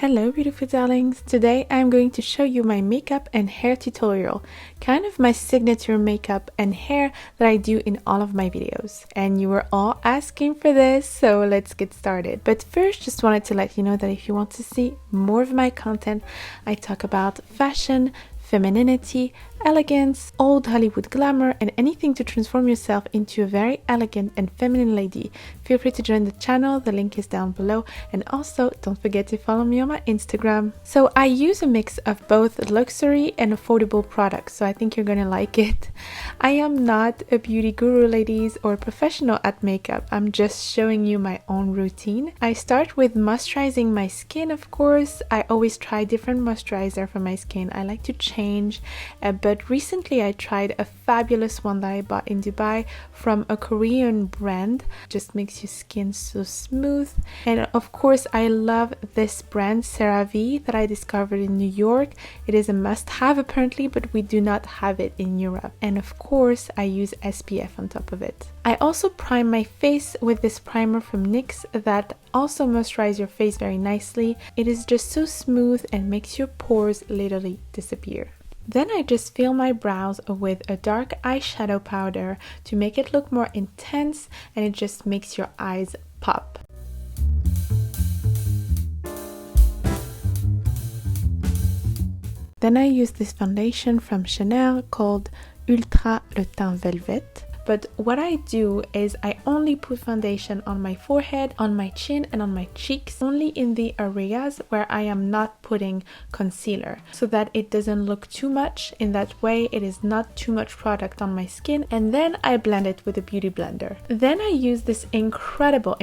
Hello beautiful darlings, today I'm going to show you my makeup and hair tutorial, kind of my signature makeup and hair that I do in all of my videos. And you were all asking for this, so let's get started. But first, just wanted to let you know that if you want to see more of my content, I talk about fashion, femininity, elegance, old Hollywood glamour, and anything to transform yourself into a very elegant and feminine lady. Feel free to join the channel, the link is down below, and also don't forget to follow me on my Instagram. So I use a mix of both luxury and affordable products, so I think you're gonna like it. I am not a beauty guru, ladies, or a professional at makeup. I'm just showing you my own routine. I start with moisturizing my skin, of course. I always try different moisturizer for my skin. I like to change, but recently I tried a fabulous one that I bought in Dubai from a Korean brand. Just makes your skin so smooth. And of course I love this brand CeraVe that I discovered in New York. It is a must-have apparently, but we do not have it in Europe. And of course I use SPF on top of it. I also prime my face with this primer from NYX that also moisturizes your face very nicely. It is just so smooth and makes your pores literally disappear. Then I just fill my brows with a dark eyeshadow powder to make it look more intense, and it just makes your eyes pop. Then I use this foundation from Chanel called Ultra Le Teint Velvet. But what I do is I only put foundation on my forehead, on my chin, and on my cheeks, only in the areas where I am not putting concealer, so that it doesn't look too much. In that way, it is not too much product on my skin, and then I blend it with a beauty blender. Then I use this incredible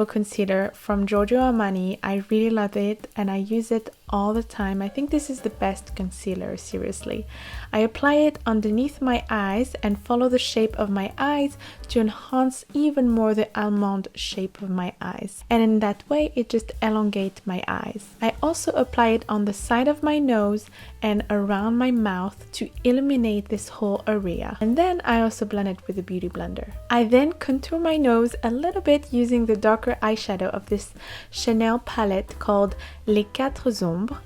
concealer from Giorgio Armani. I really love it, and I use it all the time. I think this is the best concealer, seriously. I apply it underneath my eyes and follow the shape of my eyes to enhance even more the almond shape of my eyes, and in that way it just elongates my eyes. I also apply it on the side of my nose and around my mouth to illuminate this whole area, and then I also blend it with a beauty blender. I then contour my nose a little bit using the darker eyeshadow of this Chanel palette called Les Quatre Ombres.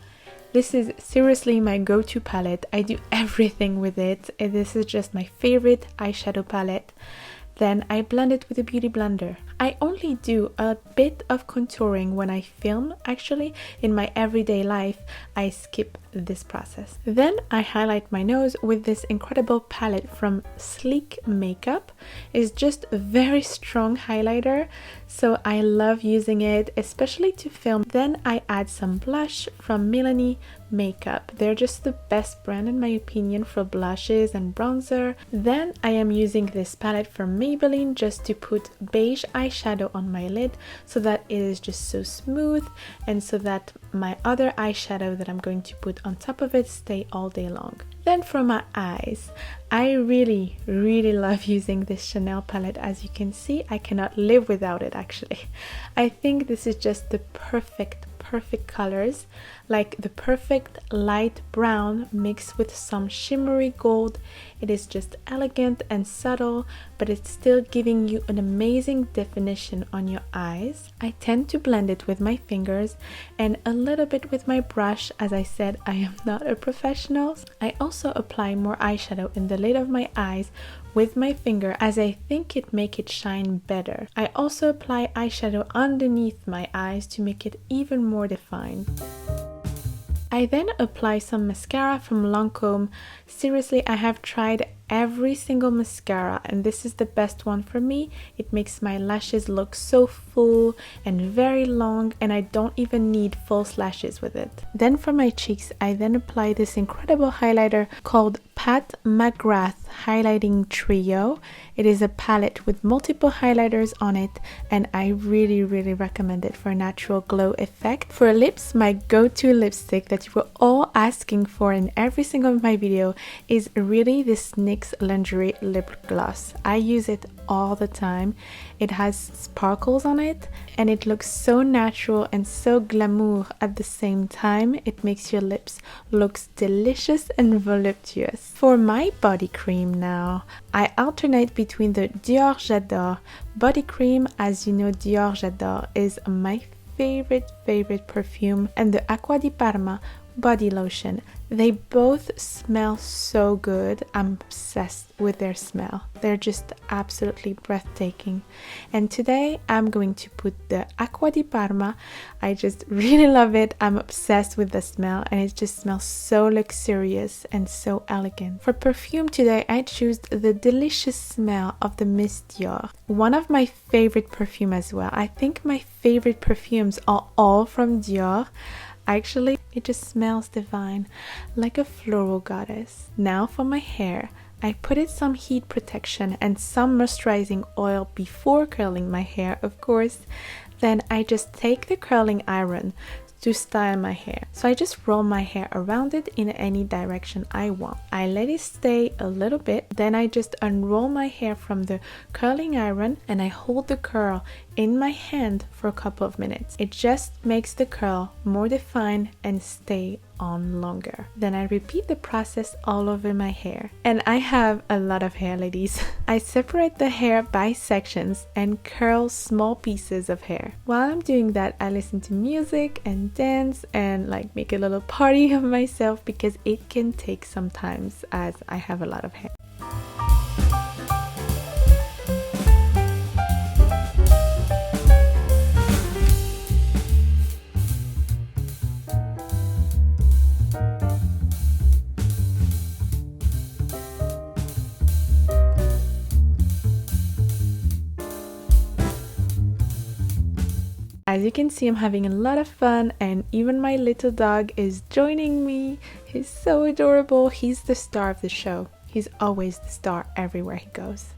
This is seriously my go-to palette. I do everything with it. This is just my favorite eyeshadow palette. Then I blend it with a beauty blender. I only do a bit of contouring when I film. Actually, in my everyday life, I skip this process. Then I highlight my nose with this incredible palette from Sleek Makeup. It's just a very strong highlighter, so I love using it, especially to film. Then I add some blush from Milani Makeup. They're just the best brand in my opinion for blushes and bronzer. Then I am using this palette from Maybelline just to put beige eyeshadow on my lid, so that it is just so smooth, and so that my other eyeshadow that I'm going to put on top of it stay all day long. Then for my eyes, I really love using this Chanel palette. As you can see, I cannot live without it actually. I think this is just the perfect colors, like the perfect light brown mixed with some shimmery gold. It is just elegant and subtle, but it's still giving you an amazing definition on your eyes. I tend to blend it with my fingers and a little bit with my brush. As I said, I am not a professional. I also apply more eyeshadow in the lid of my eyes with my finger, as I think it makes it shine better. I also apply eyeshadow underneath my eyes to make it even more defined. I then apply some mascara from Lancome. Seriously, I have tried every single mascara and this is the best one for me. It makes my lashes look so full and very long, and I don't even need false lashes with it. Then for my cheeks, I then apply this incredible highlighter called Pat McGrath Highlighting Trio. It is a palette with multiple highlighters on it, and I really recommend it for a natural glow effect. For lips, my go-to lipstick that you were all asking for in every single of my video is really this NYX Lingerie Lip Gloss. I use it all the time. It has sparkles on it and it looks so natural and so glamour at the same time. It makes your lips look delicious and voluptuous. For my body cream now, I alternate between the Dior J'adore body cream. As you know, Dior J'adore is my favorite perfume and the Acqua di Parma body lotion. They both smell so good. I'm obsessed with their smell. They're just absolutely breathtaking. And today I'm going to put the Acqua di Parma. I just really love it. I'm obsessed with the smell and it just smells so luxurious and so elegant. For perfume today I choose the delicious smell of the Miss Dior. One of my favorite perfume as well. I think my favorite perfumes are all from Dior. Actually, it just smells divine, like a floral goddess. Now for my hair, I put in some heat protection and some moisturizing oil before curling my hair, of course. Then I just take the curling iron to style my hair. So I just roll my hair around it in any direction I want. I let it stay a little bit, then I just unroll my hair from the curling iron and I hold the curl in my hand for a couple of minutes. It just makes the curl more defined and stay on longer. Then I repeat the process all over my hair. And I have a lot of hair, ladies. I separate the hair by sections and curl small pieces of hair. While I'm doing that, I listen to music and dance and like make a little party of myself because it can take some time as I have a lot of hair. As you can see, I'm having a lot of fun and even my little dog is joining me. He's so adorable. He's the star of the show. He's always the star everywhere he goes.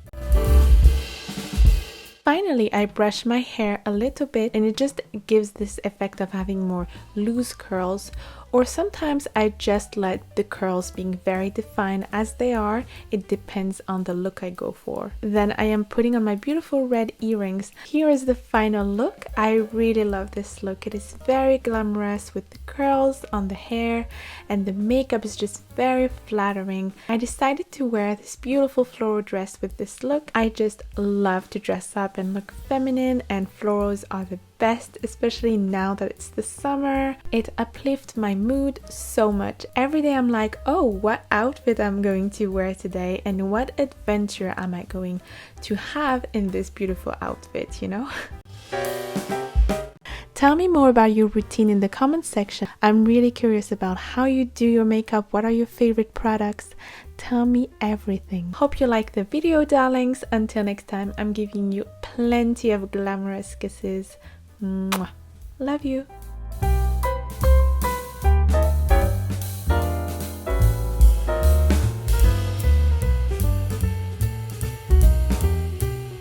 Finally, I brush my hair a little bit and it just gives this effect of having more loose curls, or sometimes I just let the curls being very defined as they are. It depends on the look I go for. Then I am putting on my beautiful red earrings. Here is the final look. I really love this look. It is very glamorous with the curls on the hair and the makeup is just very flattering. I decided to wear this beautiful floral dress with this look. I just love to dress up and look feminine, and florals are the best, especially now that it's the summer. It uplifts my mood so much. Every day I'm like, oh, what outfit I'm going to wear today and what adventure am I going to have in this beautiful outfit, you know? Tell me more about your routine in the comment section. I'm really curious about how you do your makeup. What are your favorite products? Tell me everything. Hope you like the video, darlings. Until next time, I'm giving you plenty of glamorous kisses. Mwah. Love you.